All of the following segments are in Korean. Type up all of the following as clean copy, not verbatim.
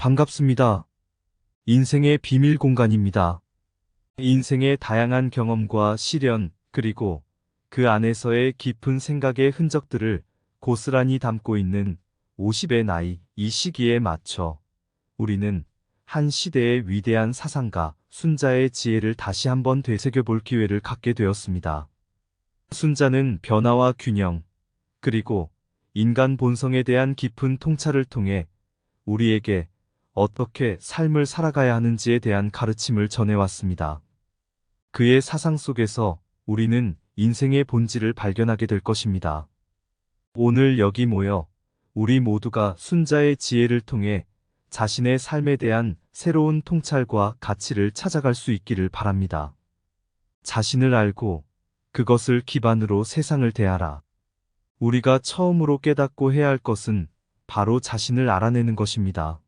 반갑습니다. 인생의 비밀 공간입니다. 인생의 다양한 경험과 시련, 그리고 그 안에서의 깊은 생각의 흔적들을 고스란히 담고 있는 50의 나이, 이 시기에 맞춰 우리는 한 시대의 위대한 사상가 순자의 지혜를 다시 한번 되새겨볼 기회를 갖게 되었습니다. 순자는 변화와 균형, 그리고 인간 본성에 대한 깊은 통찰을 통해 우리에게 어떻게 삶을 살아가야 하는지에 대한 가르침을 전해왔습니다. 그의 사상 속에서 우리는 인생의 본질을 발견하게 될 것입니다. 오늘 여기 모여 우리 모두가 순자의 지혜를 통해 자신의 삶에 대한 새로운 통찰과 가치를 찾아갈 수 있기를 바랍니다. 자신을 알고 그것을 기반으로 세상을 대하라. 우리가 처음으로 깨닫고 해야 할 것은 바로 자신을 알아내는 것입니다.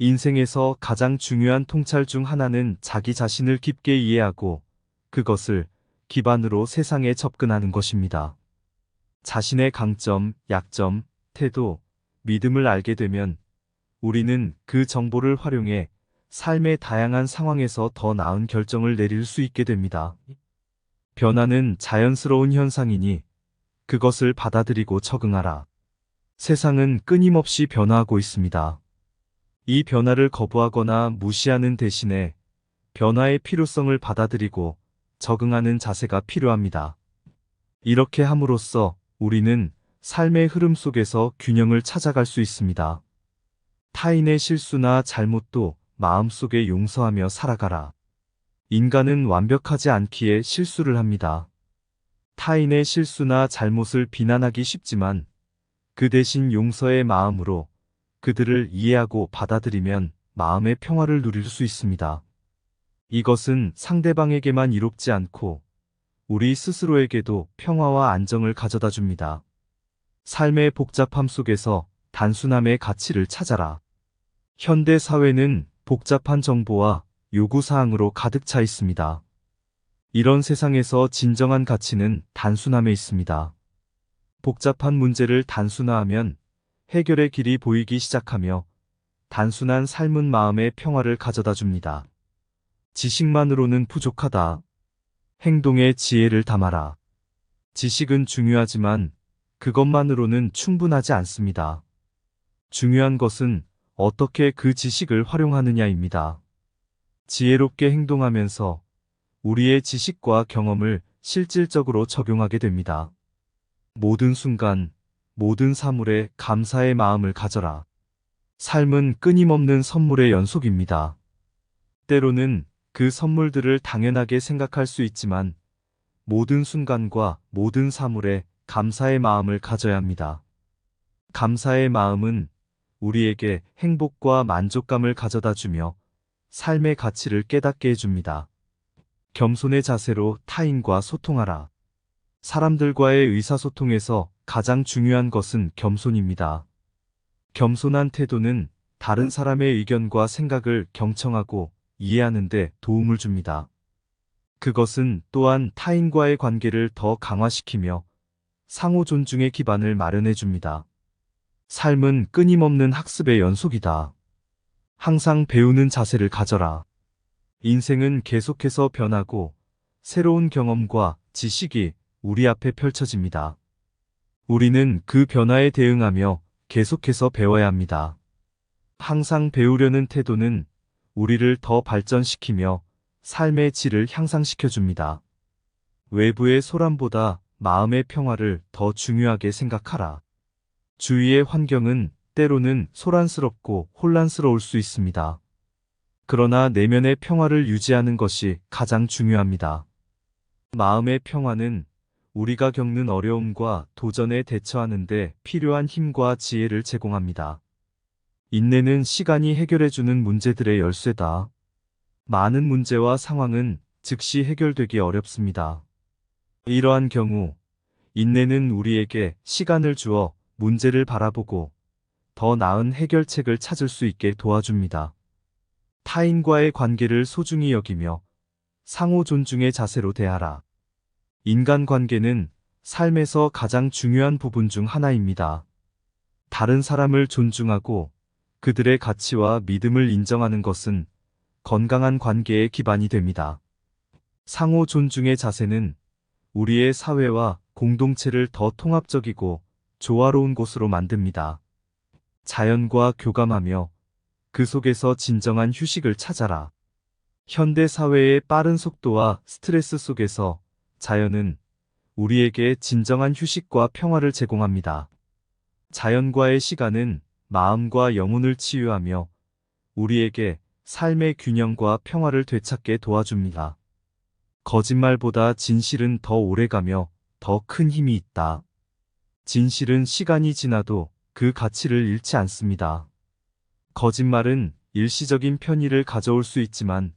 인생에서 가장 중요한 통찰 중 하나는 자기 자신을 깊게 이해하고 그것을 기반으로 세상에 접근하는 것입니다. 자신의 강점, 약점, 태도, 믿음을 알게 되면 우리는 그 정보를 활용해 삶의 다양한 상황에서 더 나은 결정을 내릴 수 있게 됩니다. 변화는 자연스러운 현상이니 그것을 받아들이고 적응하라. 세상은 끊임없이 변화하고 있습니다. 이 변화를 거부하거나 무시하는 대신에 변화의 필요성을 받아들이고 적응하는 자세가 필요합니다. 이렇게 함으로써 우리는 삶의 흐름 속에서 균형을 찾아갈 수 있습니다. 타인의 실수나 잘못도 마음속에 용서하며 살아가라. 인간은 완벽하지 않기에 실수를 합니다. 타인의 실수나 잘못을 비난하기 쉽지만 그 대신 용서의 마음으로 그들을 이해하고 받아들이면 마음의 평화를 누릴 수 있습니다. 이것은 상대방에게만 이롭지 않고 우리 스스로에게도 평화와 안정을 가져다 줍니다. 삶의 복잡함 속에서 단순함의 가치를 찾아라. 현대 사회는 복잡한 정보와 요구사항으로 가득 차 있습니다. 이런 세상에서 진정한 가치는 단순함에 있습니다. 복잡한 문제를 단순화하면 해결의 길이 보이기 시작하며 단순한 삶은 마음의 평화를 가져다 줍니다. 지식만으로는 부족하다. 행동에 지혜를 담아라. 지식은 중요하지만 그것만으로는 충분하지 않습니다. 중요한 것은 어떻게 그 지식을 활용하느냐입니다. 지혜롭게 행동하면서 우리의 지식과 경험을 실질적으로 적용하게 됩니다. 모든 순간, 모든 사물에 감사의 마음을 가져라. 삶은 끊임없는 선물의 연속입니다. 때로는 그 선물들을 당연하게 생각할 수 있지만 모든 순간과 모든 사물에 감사의 마음을 가져야 합니다. 감사의 마음은 우리에게 행복과 만족감을 가져다 주며 삶의 가치를 깨닫게 해줍니다. 겸손의 자세로 타인과 소통하라. 사람들과의 의사소통에서 가장 중요한 것은 겸손입니다. 겸손한 태도는 다른 사람의 의견과 생각을 경청하고 이해하는 데 도움을 줍니다. 그것은 또한 타인과의 관계를 더 강화시키며 상호 존중의 기반을 마련해 줍니다. 삶은 끊임없는 학습의 연속이다. 항상 배우는 자세를 가져라. 인생은 계속해서 변하고 새로운 경험과 지식이 우리 앞에 펼쳐집니다. 우리는 그 변화에 대응하며 계속해서 배워야 합니다. 항상 배우려는 태도는 우리를 더 발전시키며 삶의 질을 향상시켜 줍니다. 외부의 소란보다 마음의 평화를 더 중요하게 생각하라. 주위의 환경은 때로는 소란스럽고 혼란스러울 수 있습니다. 그러나 내면의 평화를 유지하는 것이 가장 중요합니다. 마음의 평화는 우리가 겪는 어려움과 도전에 대처하는 데 필요한 힘과 지혜를 제공합니다. 인내는 시간이 해결해주는 문제들의 열쇠다. 많은 문제와 상황은 즉시 해결되기 어렵습니다. 이러한 경우 인내는 우리에게 시간을 주어 문제를 바라보고 더 나은 해결책을 찾을 수 있게 도와줍니다. 타인과의 관계를 소중히 여기며 상호 존중의 자세로 대하라. 인간관계는 삶에서 가장 중요한 부분 중 하나입니다. 다른 사람을 존중하고 그들의 가치와 믿음을 인정하는 것은 건강한 관계의 기반이 됩니다. 상호 존중의 자세는 우리의 사회와 공동체를 더 통합적이고 조화로운 곳으로 만듭니다. 자연과 교감하며 그 속에서 진정한 휴식을 찾아라. 현대 사회의 빠른 속도와 스트레스 속에서 자연은 우리에게 진정한 휴식과 평화를 제공합니다. 자연과의 시간은 마음과 영혼을 치유하며 우리에게 삶의 균형과 평화를 되찾게 도와줍니다. 거짓말보다 진실은 더 오래가며 더 큰 힘이 있다. 진실은 시간이 지나도 그 가치를 잃지 않습니다. 거짓말은 일시적인 편의를 가져올 수 있지만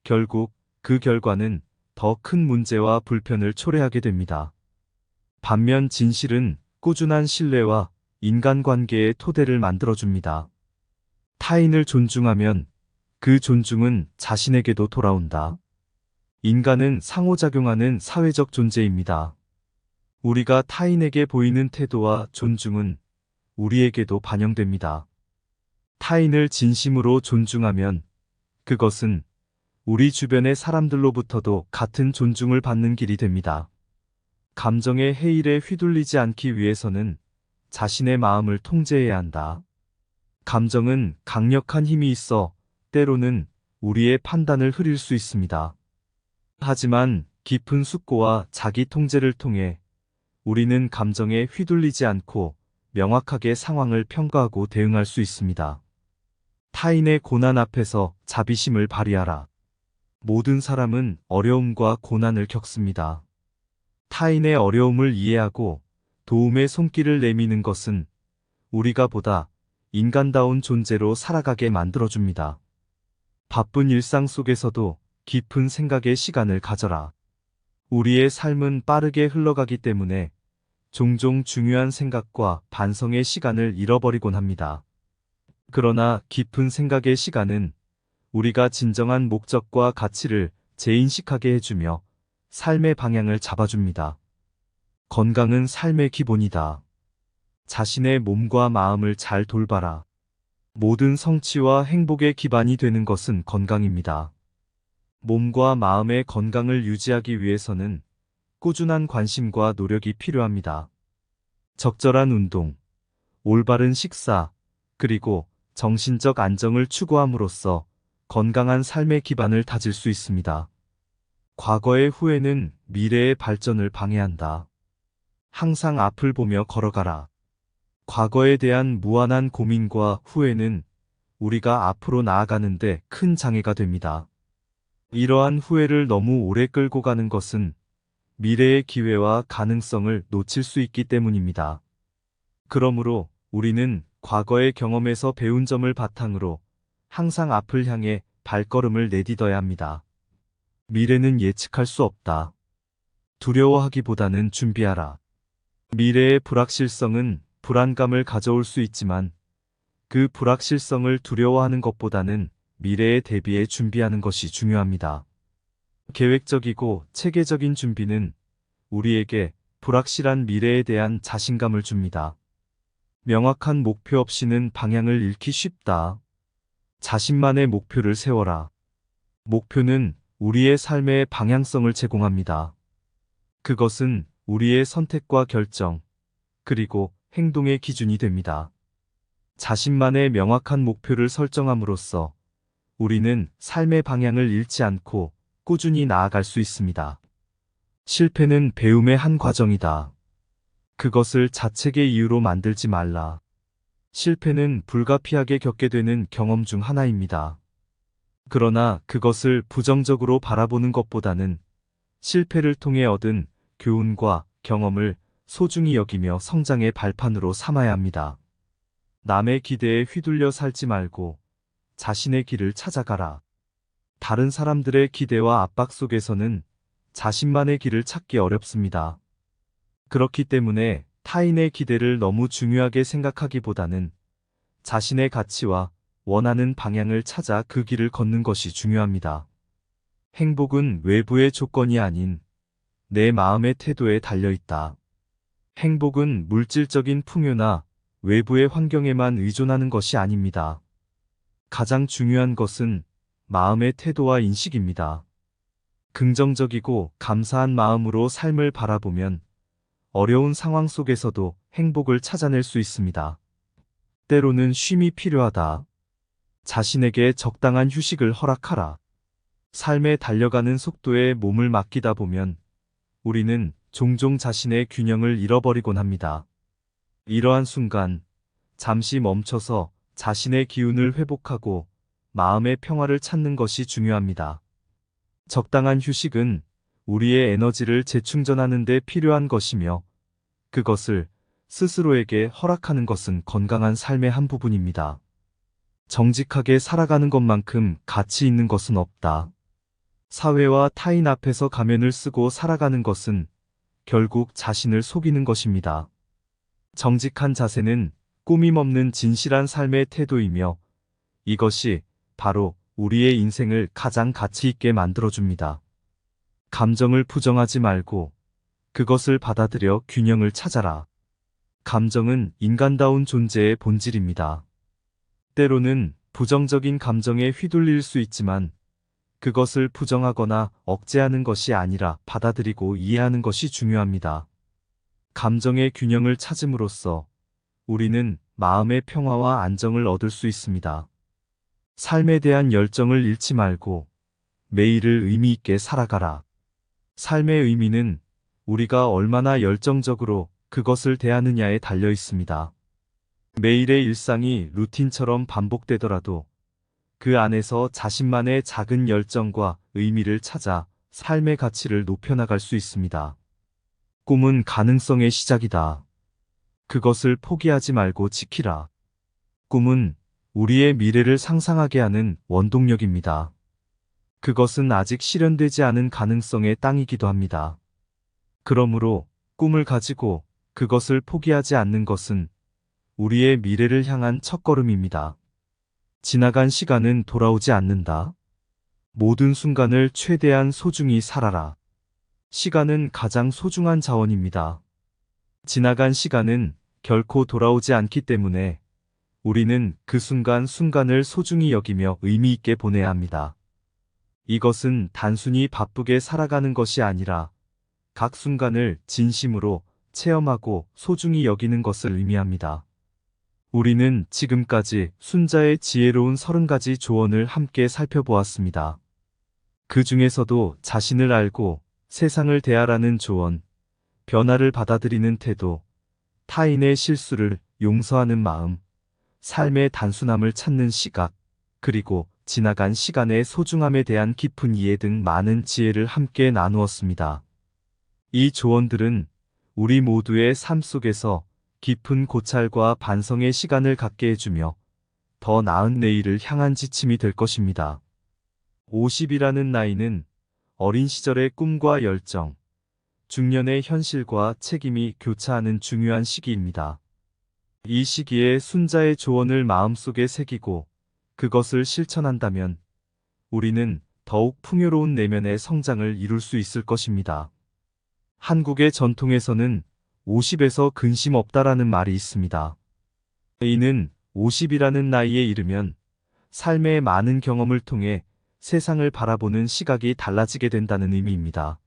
결국 그 결과는 더 큰 문제와 불편을 초래하게 됩니다. 반면 진실은 꾸준한 신뢰와 인간관계의 토대를 만들어줍니다. 타인을 존중하면 그 존중은 자신에게도 돌아온다. 인간은 상호작용하는 사회적 존재입니다. 우리가 타인에게 보이는 태도와 존중은 우리에게도 반영됩니다. 타인을 진심으로 존중하면 그것은 우리 주변의 사람들로부터도 같은 존중을 받는 길이 됩니다. 감정의 해일에 휘둘리지 않기 위해서는 자신의 마음을 통제해야 한다. 감정은 강력한 힘이 있어 때로는 우리의 판단을 흐릴 수 있습니다. 하지만 깊은 숙고와 자기 통제를 통해 우리는 감정에 휘둘리지 않고 명확하게 상황을 평가하고 대응할 수 있습니다. 타인의 고난 앞에서 자비심을 발휘하라. 모든 사람은 어려움과 고난을 겪습니다. 타인의 어려움을 이해하고 도움의 손길을 내미는 것은 우리가 보다 인간다운 존재로 살아가게 만들어줍니다. 바쁜 일상 속에서도 깊은 생각의 시간을 가져라. 우리의 삶은 빠르게 흘러가기 때문에 종종 중요한 생각과 반성의 시간을 잃어버리곤 합니다. 그러나 깊은 생각의 시간은 우리가 진정한 목적과 가치를 재인식하게 해주며 삶의 방향을 잡아줍니다. 건강은 삶의 기본이다. 자신의 몸과 마음을 잘 돌봐라. 모든 성취와 행복의 기반이 되는 것은 건강입니다. 몸과 마음의 건강을 유지하기 위해서는 꾸준한 관심과 노력이 필요합니다. 적절한 운동, 올바른 식사, 그리고 정신적 안정을 추구함으로써 건강한 삶의 기반을 다질 수 있습니다. 과거의 후회는 미래의 발전을 방해한다. 항상 앞을 보며 걸어가라. 과거에 대한 무한한 고민과 후회는 우리가 앞으로 나아가는데 큰 장애가 됩니다. 이러한 후회를 너무 오래 끌고 가는 것은 미래의 기회와 가능성을 놓칠 수 있기 때문입니다. 그러므로 우리는 과거의 경험에서 배운 점을 바탕으로 항상 앞을 향해 발걸음을 내딛어야 합니다. 미래는 예측할 수 없다. 두려워하기보다는 준비하라. 미래의 불확실성은 불안감을 가져올 수 있지만 그 불확실성을 두려워하는 것보다는 미래에 대비해 준비하는 것이 중요합니다. 계획적이고 체계적인 준비는 우리에게 불확실한 미래에 대한 자신감을 줍니다. 명확한 목표 없이는 방향을 잃기 쉽다. 자신만의 목표를 세워라. 목표는 우리의 삶의 방향성을 제공합니다. 그것은 우리의 선택과 결정, 그리고 행동의 기준이 됩니다. 자신만의 명확한 목표를 설정함으로써 우리는 삶의 방향을 잃지 않고 꾸준히 나아갈 수 있습니다. 실패는 배움의 한 과정이다. 그것을 자책의 이유로 만들지 말라. 실패는 불가피하게 겪게 되는 경험 중 하나입니다. 그러나 그것을 부정적으로 바라보는 것보다는 실패를 통해 얻은 교훈과 경험을 소중히 여기며 성장의 발판으로 삼아야 합니다. 남의 기대에 휘둘려 살지 말고 자신의 길을 찾아가라. 다른 사람들의 기대와 압박 속에서는 자신만의 길을 찾기 어렵습니다. 그렇기 때문에 타인의 기대를 너무 중요하게 생각하기보다는 자신의 가치와 원하는 방향을 찾아 그 길을 걷는 것이 중요합니다. 행복은 외부의 조건이 아닌 내 마음의 태도에 달려 있다. 행복은 물질적인 풍요나 외부의 환경에만 의존하는 것이 아닙니다. 가장 중요한 것은 마음의 태도와 인식입니다. 긍정적이고 감사한 마음으로 삶을 바라보면 어려운 상황 속에서도 행복을 찾아낼 수 있습니다. 때로는 쉼이 필요하다. 자신에게 적당한 휴식을 허락하라. 삶에 달려가는 속도에 몸을 맡기다 보면 우리는 종종 자신의 균형을 잃어버리곤 합니다. 이러한 순간, 잠시 멈춰서 자신의 기운을 회복하고 마음의 평화를 찾는 것이 중요합니다. 적당한 휴식은 우리의 에너지를 재충전하는 데 필요한 것이며, 그것을 스스로에게 허락하는 것은 건강한 삶의 한 부분입니다. 정직하게 살아가는 것만큼 가치 있는 것은 없다. 사회와 타인 앞에서 가면을 쓰고 살아가는 것은 결국 자신을 속이는 것입니다. 정직한 자세는 꾸밈 없는 진실한 삶의 태도이며, 이것이 바로 우리의 인생을 가장 가치 있게 만들어줍니다. 감정을 부정하지 말고 그것을 받아들여 균형을 찾아라. 감정은 인간다운 존재의 본질입니다. 때로는 부정적인 감정에 휘둘릴 수 있지만, 그것을 부정하거나 억제하는 것이 아니라 받아들이고 이해하는 것이 중요합니다. 감정의 균형을 찾음으로써 우리는 마음의 평화와 안정을 얻을 수 있습니다. 삶에 대한 열정을 잃지 말고 매일을 의미 있게 살아가라. 삶의 의미는 우리가 얼마나 열정적으로 그것을 대하느냐에 달려 있습니다. 매일의 일상이 루틴처럼 반복되더라도 그 안에서 자신만의 작은 열정과 의미를 찾아 삶의 가치를 높여나갈 수 있습니다. 꿈은 가능성의 시작이다. 그것을 포기하지 말고 지키라. 꿈은 우리의 미래를 상상하게 하는 원동력입니다. 그것은 아직 실현되지 않은 가능성의 땅이기도 합니다. 그러므로 꿈을 가지고 그것을 포기하지 않는 것은 우리의 미래를 향한 첫걸음입니다. 지나간 시간은 돌아오지 않는다. 모든 순간을 최대한 소중히 살아라. 시간은 가장 소중한 자원입니다. 지나간 시간은 결코 돌아오지 않기 때문에 우리는 그 순간순간을 소중히 여기며 의미 있게 보내야 합니다. 이것은 단순히 바쁘게 살아가는 것이 아니라 각 순간을 진심으로 체험하고 소중히 여기는 것을 의미합니다. 우리는 지금까지 순자의 지혜로운 30가지 조언을 함께 살펴보았습니다. 그 중에서도 자신을 알고 세상을 대하라는 조언, 변화를 받아들이는 태도, 타인의 실수를 용서하는 마음, 삶의 단순함을 찾는 시각, 그리고 지나간 시간의 소중함에 대한 깊은 이해 등 많은 지혜를 함께 나누었습니다. 이 조언들은 우리 모두의 삶 속에서 깊은 고찰과 반성의 시간을 갖게 해주며 더 나은 내일을 향한 지침이 될 것입니다. 50이라는 나이는 어린 시절의 꿈과 열정, 중년의 현실과 책임이 교차하는 중요한 시기입니다. 이 시기에 순자의 조언을 마음속에 새기고 그것을 실천한다면 우리는 더욱 풍요로운 내면의 성장을 이룰 수 있을 것입니다. 한국의 전통에서는 50에서 근심 없다라는 말이 있습니다. 이는 50이라는 나이에 이르면 삶의 많은 경험을 통해 세상을 바라보는 시각이 달라지게 된다는 의미입니다.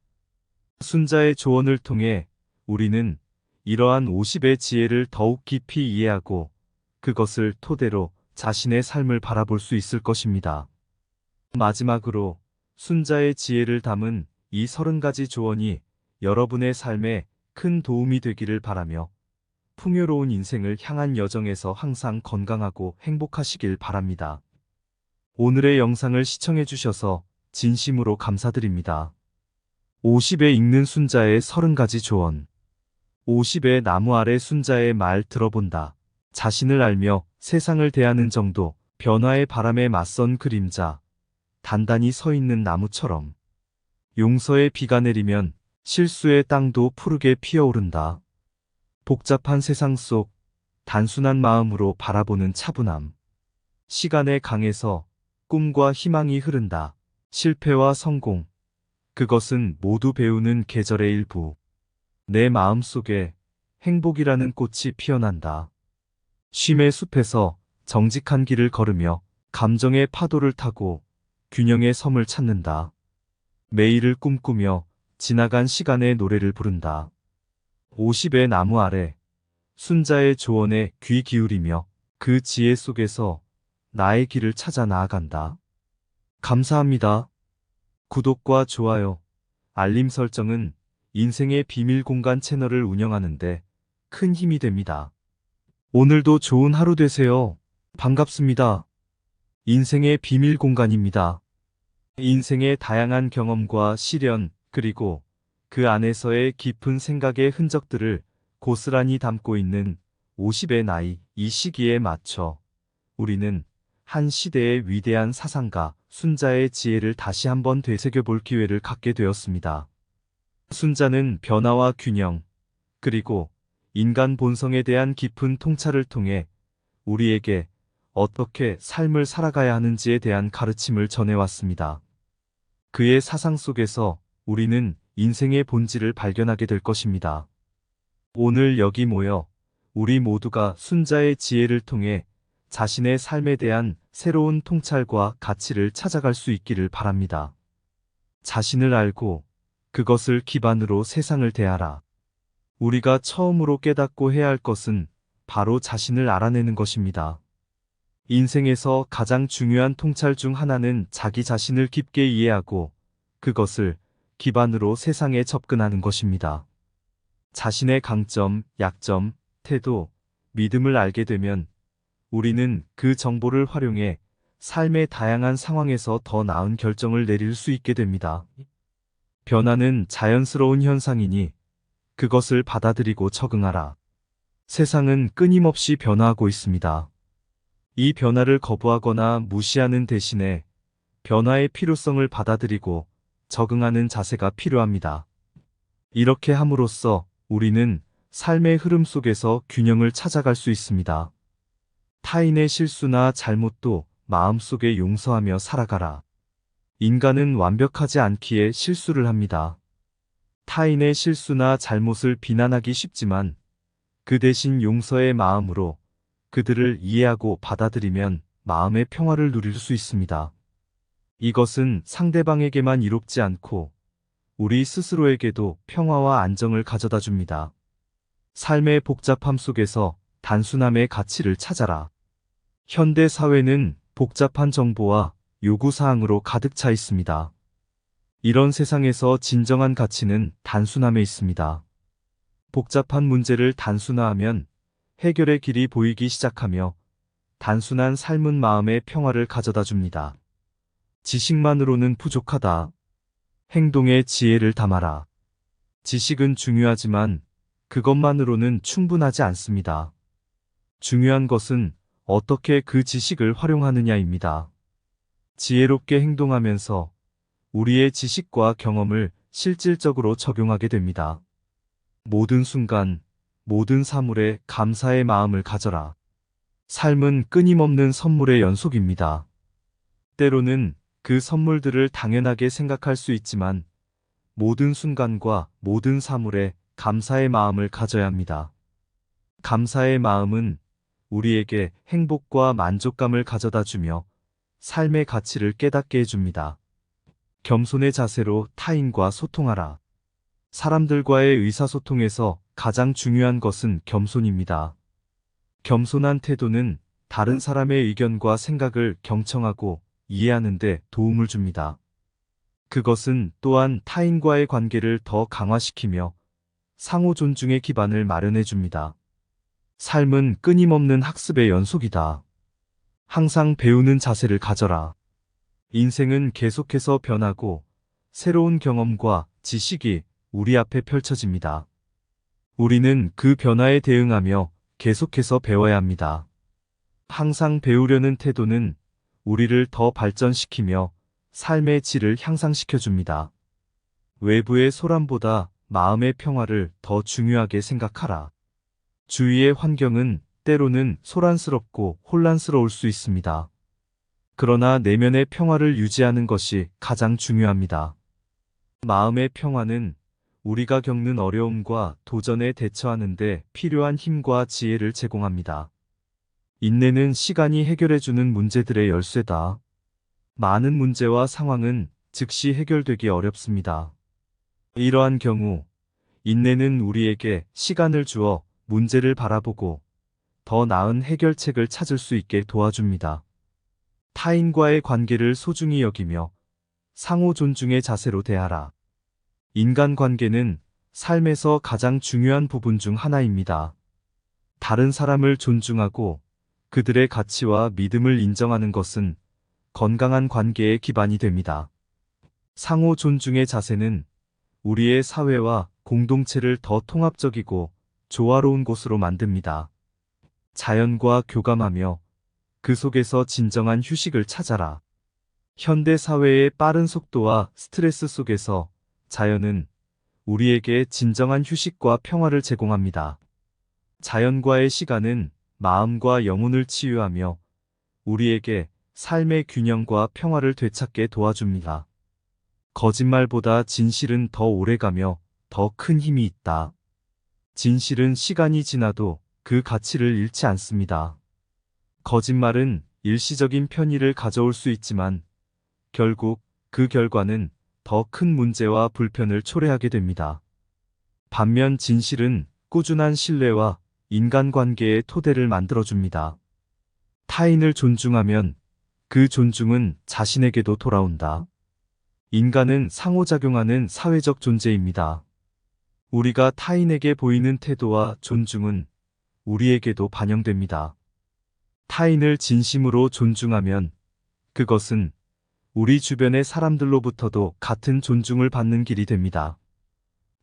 순자의 조언을 통해 우리는 이러한 50의 지혜를 더욱 깊이 이해하고 그것을 토대로 자신의 삶을 바라볼 수 있을 것입니다. 마지막으로 순자의 지혜를 담은 이 30가지 조언이 여러분의 삶에 큰 도움이 되기를 바라며 풍요로운 인생을 향한 여정에서 항상 건강하고 행복하시길 바랍니다. 오늘의 영상을 시청해주셔서 진심으로 감사드립니다. 50에 읽는 순자의 30가지 조언. 50의 나무 아래 순자의 말 들어본다. 자신을 알며 세상을 대하는 정도, 변화의 바람에 맞선 그림자, 단단히 서 있는 나무처럼. 용서의 비가 내리면 실수의 땅도 푸르게 피어오른다. 복잡한 세상 속 단순한 마음으로 바라보는 차분함. 시간의 강에서 꿈과 희망이 흐른다. 실패와 성공, 그것은 모두 배우는 계절의 일부. 내 마음 속에 행복이라는 꽃이 피어난다. 쉼의 숲에서 정직한 길을 걸으며 감정의 파도를 타고 균형의 섬을 찾는다. 매일을 꿈꾸며 지나간 시간의 노래를 부른다. 50의 나무 아래 순자의 조언에 귀 기울이며 그 지혜 속에서 나의 길을 찾아 나아간다. 감사합니다. 구독과 좋아요, 알림 설정은 인생의 비밀 공간 채널을 운영하는데 큰 힘이 됩니다. 오늘도 좋은 하루 되세요. 반갑습니다. 인생의 비밀 공간입니다. 인생의 다양한 경험과 시련, 그리고 그 안에서의 깊은 생각의 흔적들을 고스란히 담고 있는 50의 나이, 이 시기에 맞춰 우리는 한 시대의 위대한 사상가 순자의 지혜를 다시 한번 되새겨볼 기회를 갖게 되었습니다. 순자는 변화와 균형, 그리고 인간 본성에 대한 깊은 통찰을 통해 우리에게 어떻게 삶을 살아가야 하는지에 대한 가르침을 전해왔습니다. 그의 사상 속에서 우리는 인생의 본질을 발견하게 될 것입니다. 오늘 여기 모여 우리 모두가 순자의 지혜를 통해 자신의 삶에 대한 새로운 통찰과 가치를 찾아갈 수 있기를 바랍니다. 자신을 알고 그것을 기반으로 세상을 대하라. 우리가 처음으로 깨닫고 해야 할 것은 바로 자신을 알아내는 것입니다. 인생에서 가장 중요한 통찰 중 하나는 자기 자신을 깊게 이해하고 그것을 기반으로 세상에 접근하는 것입니다. 자신의 강점, 약점, 태도, 믿음을 알게 되면 우리는 그 정보를 활용해 삶의 다양한 상황에서 더 나은 결정을 내릴 수 있게 됩니다. 변화는 자연스러운 현상이니 그것을 받아들이고 적응하라. 세상은 끊임없이 변화하고 있습니다. 이 변화를 거부하거나 무시하는 대신에 변화의 필요성을 받아들이고 적응하는 자세가 필요합니다. 이렇게 함으로써 우리는 삶의 흐름 속에서 균형을 찾아갈 수 있습니다. 타인의 실수나 잘못도 마음속에 용서하며 살아가라. 인간은 완벽하지 않기에 실수를 합니다. 타인의 실수나 잘못을 비난하기 쉽지만 그 대신 용서의 마음으로 그들을 이해하고 받아들이면 마음의 평화를 누릴 수 있습니다. 이것은 상대방에게만 이롭지 않고 우리 스스로에게도 평화와 안정을 가져다 줍니다. 삶의 복잡함 속에서 단순함의 가치를 찾아라. 현대 사회는 복잡한 정보와 요구사항으로 가득 차 있습니다. 이런 세상에서 진정한 가치는 단순함에 있습니다. 복잡한 문제를 단순화하면 해결의 길이 보이기 시작하며 단순한 삶은 마음의 평화를 가져다 줍니다. 지식만으로는 부족하다. 행동에 지혜를 담아라. 지식은 중요하지만 그것만으로는 충분하지 않습니다. 중요한 것은 어떻게 그 지식을 활용하느냐입니다. 지혜롭게 행동하면서 우리의 지식과 경험을 실질적으로 적용하게 됩니다. 모든 순간, 모든 사물에 감사의 마음을 가져라. 삶은 끊임없는 선물의 연속입니다. 때로는 그 선물들을 당연하게 생각할 수 있지만 모든 순간과 모든 사물에 감사의 마음을 가져야 합니다. 감사의 마음은 우리에게 행복과 만족감을 가져다 주며 삶의 가치를 깨닫게 해줍니다. 겸손의 자세로 타인과 소통하라. 사람들과의 의사소통에서 가장 중요한 것은 겸손입니다. 겸손한 태도는 다른 사람의 의견과 생각을 경청하고 이해하는 데 도움을 줍니다. 그것은 또한 타인과의 관계를 더 강화시키며 상호 존중의 기반을 마련해 줍니다. 삶은 끊임없는 학습의 연속이다. 항상 배우는 자세를 가져라. 인생은 계속해서 변하고 새로운 경험과 지식이 우리 앞에 펼쳐집니다. 우리는 그 변화에 대응하며 계속해서 배워야 합니다. 항상 배우려는 태도는 우리를 더 발전시키며 삶의 질을 향상시켜 줍니다. 외부의 소란보다 마음의 평화를 더 중요하게 생각하라. 주위의 환경은 때로는 소란스럽고 혼란스러울 수 있습니다. 그러나 내면의 평화를 유지하는 것이 가장 중요합니다. 마음의 평화는 우리가 겪는 어려움과 도전에 대처하는 데 필요한 힘과 지혜를 제공합니다. 인내는 시간이 해결해주는 문제들의 열쇠다. 많은 문제와 상황은 즉시 해결되기 어렵습니다. 이러한 경우, 인내는 우리에게 시간을 주어 문제를 바라보고 더 나은 해결책을 찾을 수 있게 도와줍니다. 타인과의 관계를 소중히 여기며 상호 존중의 자세로 대하라. 인간관계는 삶에서 가장 중요한 부분 중 하나입니다. 다른 사람을 존중하고 그들의 가치와 믿음을 인정하는 것은 건강한 관계의 기반이 됩니다. 상호 존중의 자세는 우리의 사회와 공동체를 더 통합적이고 조화로운 곳으로 만듭니다. 자연과 교감하며 그 속에서 진정한 휴식을 찾아라. 현대 사회의 빠른 속도와 스트레스 속에서 자연은 우리에게 진정한 휴식과 평화를 제공합니다. 자연과의 시간은 마음과 영혼을 치유하며 우리에게 삶의 균형과 평화를 되찾게 도와줍니다. 거짓말보다 진실은 더 오래가며 더 큰 힘이 있다. 진실은 시간이 지나도 그 가치를 잃지 않습니다. 거짓말은 일시적인 편의를 가져올 수 있지만 결국 그 결과는 더 큰 문제와 불편을 초래하게 됩니다. 반면 진실은 꾸준한 신뢰와 인간관계의 토대를 만들어줍니다. 타인을 존중하면 그 존중은 자신에게도 돌아온다. 인간은 상호작용하는 사회적 존재입니다. 우리가 타인에게 보이는 태도와 존중은 우리에게도 반영됩니다. 타인을 진심으로 존중하면 그것은 우리 주변의 사람들로부터도 같은 존중을 받는 길이 됩니다.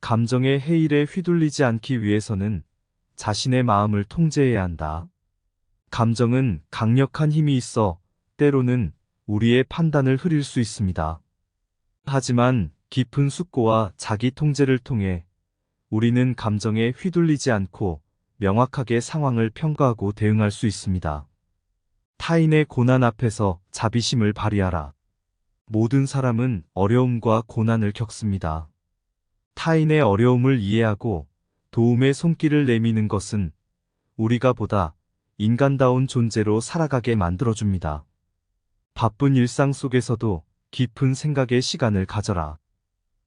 감정의 해일에 휘둘리지 않기 위해서는 자신의 마음을 통제해야 한다. 감정은 강력한 힘이 있어 때로는 우리의 판단을 흐릴 수 있습니다. 하지만 깊은 숙고와 자기 통제를 통해 우리는 감정에 휘둘리지 않고 명확하게 상황을 평가하고 대응할 수 있습니다. 타인의 고난 앞에서 자비심을 발휘하라. 모든 사람은 어려움과 고난을 겪습니다. 타인의 어려움을 이해하고 도움의 손길을 내미는 것은 우리가 보다 인간다운 존재로 살아가게 만들어줍니다. 바쁜 일상 속에서도 깊은 생각의 시간을 가져라.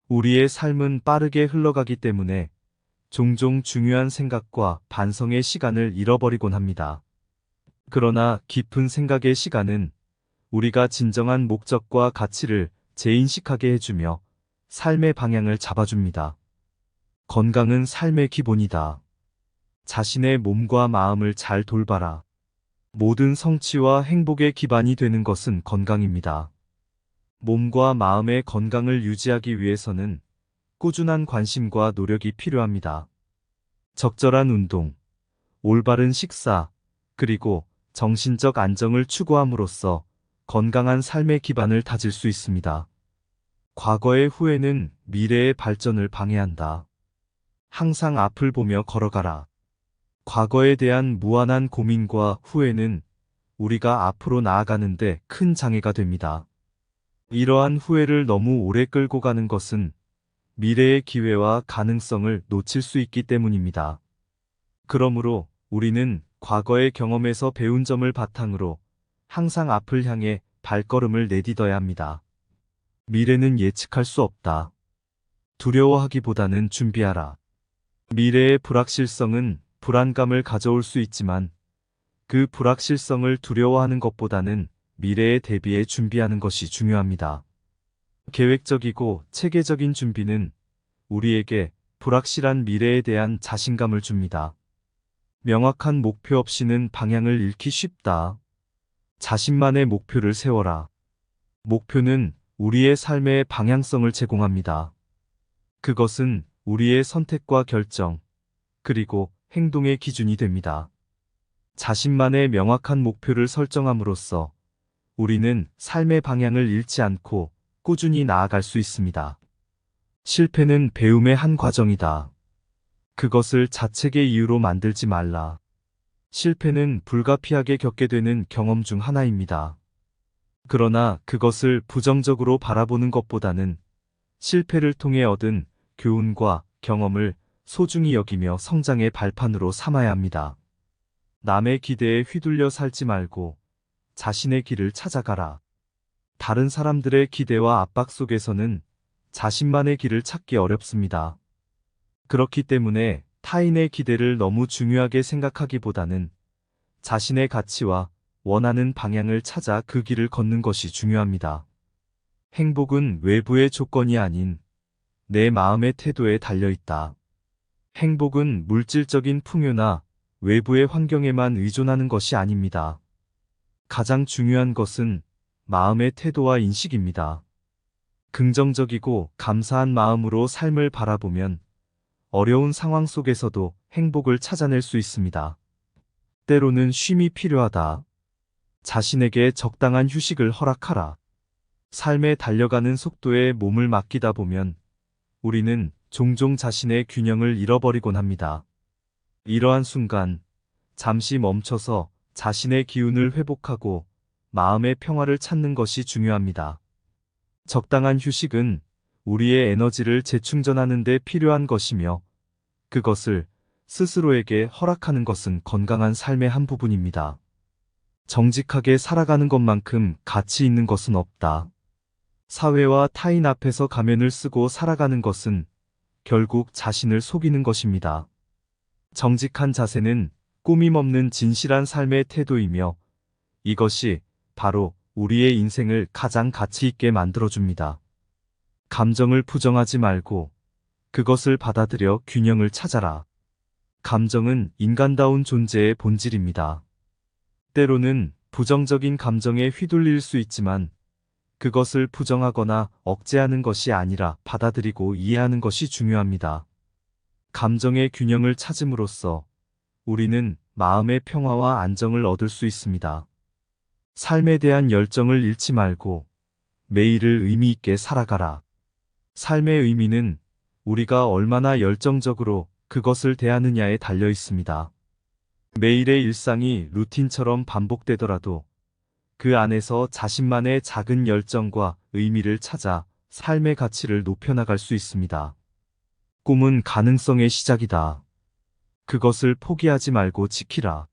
우리의 삶은 빠르게 흘러가기 때문에 종종 중요한 생각과 반성의 시간을 잃어버리곤 합니다. 그러나 깊은 생각의 시간은 우리가 진정한 목적과 가치를 재인식하게 해주며 삶의 방향을 잡아줍니다. 건강은 삶의 기본이다. 자신의 몸과 마음을 잘 돌봐라. 모든 성취와 행복의 기반이 되는 것은 건강입니다. 몸과 마음의 건강을 유지하기 위해서는 꾸준한 관심과 노력이 필요합니다. 적절한 운동, 올바른 식사, 그리고 정신적 안정을 추구함으로써 건강한 삶의 기반을 다질 수 있습니다. 과거의 후회는 미래의 발전을 방해한다. 항상 앞을 보며 걸어가라. 과거에 대한 무한한 고민과 후회는 우리가 앞으로 나아가는데 큰 장애가 됩니다. 이러한 후회를 너무 오래 끌고 가는 것은 미래의 기회와 가능성을 놓칠 수 있기 때문입니다. 그러므로 우리는 과거의 경험에서 배운 점을 바탕으로 항상 앞을 향해 발걸음을 내딛어야 합니다. 미래는 예측할 수 없다. 두려워하기보다는 준비하라. 미래의 불확실성은 불안감을 가져올 수 있지만 그 불확실성을 두려워하는 것보다는 미래에 대비해 준비하는 것이 중요합니다. 계획적이고 체계적인 준비는 우리에게 불확실한 미래에 대한 자신감을 줍니다. 명확한 목표 없이는 방향을 잃기 쉽다. 자신만의 목표를 세워라. 목표는 우리의 삶의 방향성을 제공합니다. 그것은 우리의 선택과 결정, 그리고 행동의 기준이 됩니다. 자신만의 명확한 목표를 설정함으로써 우리는 삶의 방향을 잃지 않고 꾸준히 나아갈 수 있습니다. 실패는 배움의 한 과정이다. 그것을 자책의 이유로 만들지 말라. 실패는 불가피하게 겪게 되는 경험 중 하나입니다. 그러나 그것을 부정적으로 바라보는 것보다는 실패를 통해 얻은 교훈과 경험을 소중히 여기며 성장의 발판으로 삼아야 합니다. 남의 기대에 휘둘려 살지 말고 자신의 길을 찾아가라. 다른 사람들의 기대와 압박 속에서는 자신만의 길을 찾기 어렵습니다. 그렇기 때문에 타인의 기대를 너무 중요하게 생각하기보다는 자신의 가치와 원하는 방향을 찾아 그 길을 걷는 것이 중요합니다. 행복은 외부의 조건이 아닌 내 마음의 태도에 달려 있다. 행복은 물질적인 풍요나 외부의 환경에만 의존하는 것이 아닙니다. 가장 중요한 것은 마음의 태도와 인식입니다. 긍정적이고 감사한 마음으로 삶을 바라보면 어려운 상황 속에서도 행복을 찾아낼 수 있습니다. 때로는 쉼이 필요하다. 자신에게 적당한 휴식을 허락하라. 삶에 달려가는 속도에 몸을 맡기다 보면 우리는 종종 자신의 균형을 잃어버리곤 합니다. 이러한 순간, 잠시 멈춰서 자신의 기운을 회복하고 마음의 평화를 찾는 것이 중요합니다. 적당한 휴식은 우리의 에너지를 재충전하는 데 필요한 것이며, 그것을 스스로에게 허락하는 것은 건강한 삶의 한 부분입니다. 정직하게 살아가는 것만큼 가치 있는 것은 없다. 사회와 타인 앞에서 가면을 쓰고 살아가는 것은 결국 자신을 속이는 것입니다. 정직한 자세는 꾸밈 없는 진실한 삶의 태도이며 이것이 바로 우리의 인생을 가장 가치 있게 만들어줍니다. 감정을 부정하지 말고 그것을 받아들여 균형을 찾아라. 감정은 인간다운 존재의 본질입니다. 때로는 부정적인 감정에 휘둘릴 수 있지만 그것을 부정하거나 억제하는 것이 아니라 받아들이고 이해하는 것이 중요합니다. 감정의 균형을 찾음으로써 우리는 마음의 평화와 안정을 얻을 수 있습니다. 삶에 대한 열정을 잃지 말고 매일을 의미 있게 살아가라. 삶의 의미는 우리가 얼마나 열정적으로 그것을 대하느냐에 달려 있습니다. 매일의 일상이 루틴처럼 반복되더라도 그 안에서 자신만의 작은 열정과 의미를 찾아 삶의 가치를 높여나갈 수 있습니다. 꿈은 가능성의 시작이다. 그것을 포기하지 말고 지키라.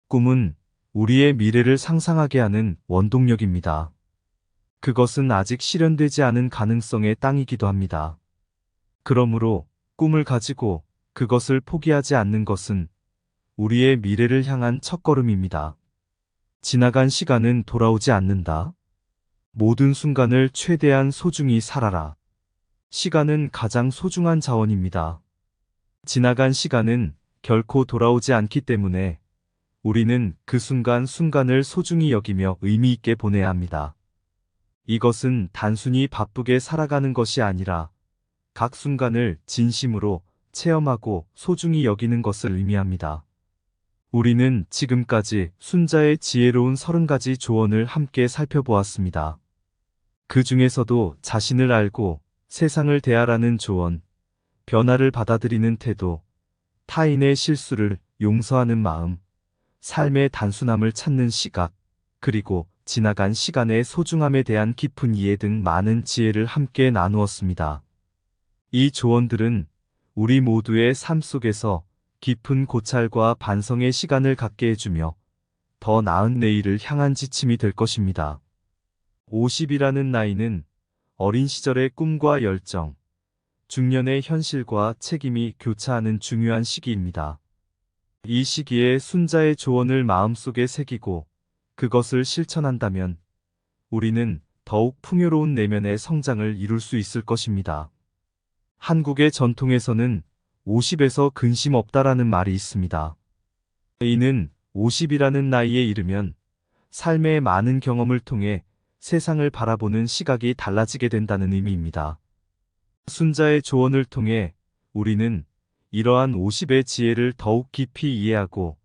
꿈은 우리의 미래를 상상하게 하는 원동력입니다. 그것은 아직 실현되지 않은 가능성의 땅이기도 합니다. 그러므로 꿈을 가지고 그것을 포기하지 않는 것은 우리의 미래를 향한 첫걸음입니다. 지나간 시간은 돌아오지 않는다. 모든 순간을 최대한 소중히 살아라. 시간은 가장 소중한 자원입니다. 지나간 시간은 결코 돌아오지 않기 때문에 우리는 그 순간순간을 소중히 여기며 의미 있게 보내야 합니다. 이것은 단순히 바쁘게 살아가는 것이 아니라 각 순간을 진심으로 체험하고 소중히 여기는 것을 의미합니다. 우리는 지금까지 순자의 지혜로운 30가지 조언을 함께 살펴보았습니다. 그 중에서도 자신을 알고 세상을 대하라는 조언, 변화를 받아들이는 태도, 타인의 실수를 용서하는 마음, 삶의 단순함을 찾는 시각, 그리고 지나간 시간의 소중함에 대한 깊은 이해 등 많은 지혜를 함께 나누었습니다. 이 조언들은 우리 모두의 삶 속에서 깊은 고찰과 반성의 시간을 갖게 해주며 더 나은 내일을 향한 지침이 될 것입니다. 50이라는 나이는 어린 시절의 꿈과 열정, 중년의 현실과 책임이 교차하는 중요한 시기입니다. 이 시기에 순자의 조언을 마음속에 새기고 그것을 실천한다면 우리는 더욱 풍요로운 내면의 성장을 이룰 수 있을 것입니다. 한국의 전통에서는 50에서 근심 없다라는 말이 있습니다. 이는 50이라는 나이에 이르면 삶의 많은 경험을 통해 세상을 바라보는 시각이 달라지게 된다는 의미입니다. 순자의 조언을 통해 우리는 이러한 50의 지혜를 더욱 깊이 이해하고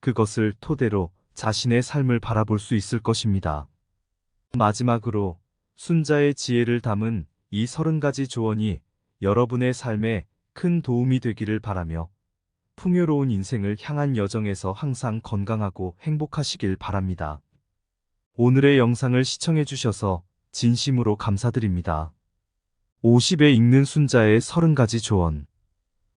그것을 토대로 자신의 삶을 바라볼 수 있을 것입니다. 마지막으로 순자의 지혜를 담은 이 30가지 조언이 여러분의 삶에 큰 도움이 되기를 바라며 풍요로운 인생을 향한 여정에서 항상 건강하고 행복하시길 바랍니다. 오늘의 영상을 시청해 주셔서 진심으로 감사드립니다. 50에 읽는 순자의 30가지 조언.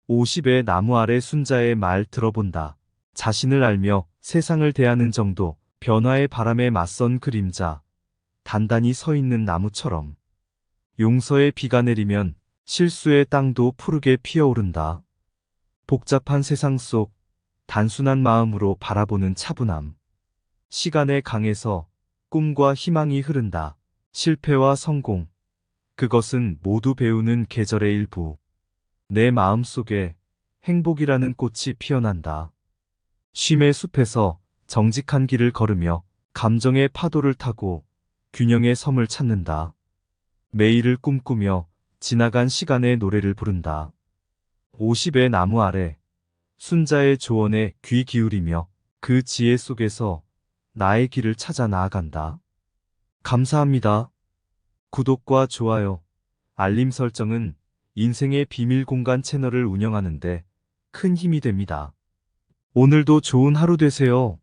50의 나무 아래 순자의 말 들어본다. 자신을 알며 세상을 대하는 정도, 변화의 바람에 맞선 그림자, 단단히 서 있는 나무처럼. 용서의 비가 내리면 실수의 땅도 푸르게 피어오른다. 복잡한 세상 속 단순한 마음으로 바라보는 차분함. 시간의 강에서 꿈과 희망이 흐른다. 실패와 성공. 그것은 모두 배우는 계절의 일부. 내 마음 속에 행복이라는 꽃이 피어난다. 쉼의 숲에서 정직한 길을 걸으며 감정의 파도를 타고 균형의 섬을 찾는다. 매일을 꿈꾸며 지나간 시간의 노래를 부른다. 50의 나무 아래 순자의 조언에 귀 기울이며 그 지혜 속에서 나의 길을 찾아 나아간다. 감사합니다. 구독과 좋아요, 알림 설정은 인생의 비밀 공간 채널을 운영하는데 큰 힘이 됩니다. 오늘도 좋은 하루 되세요.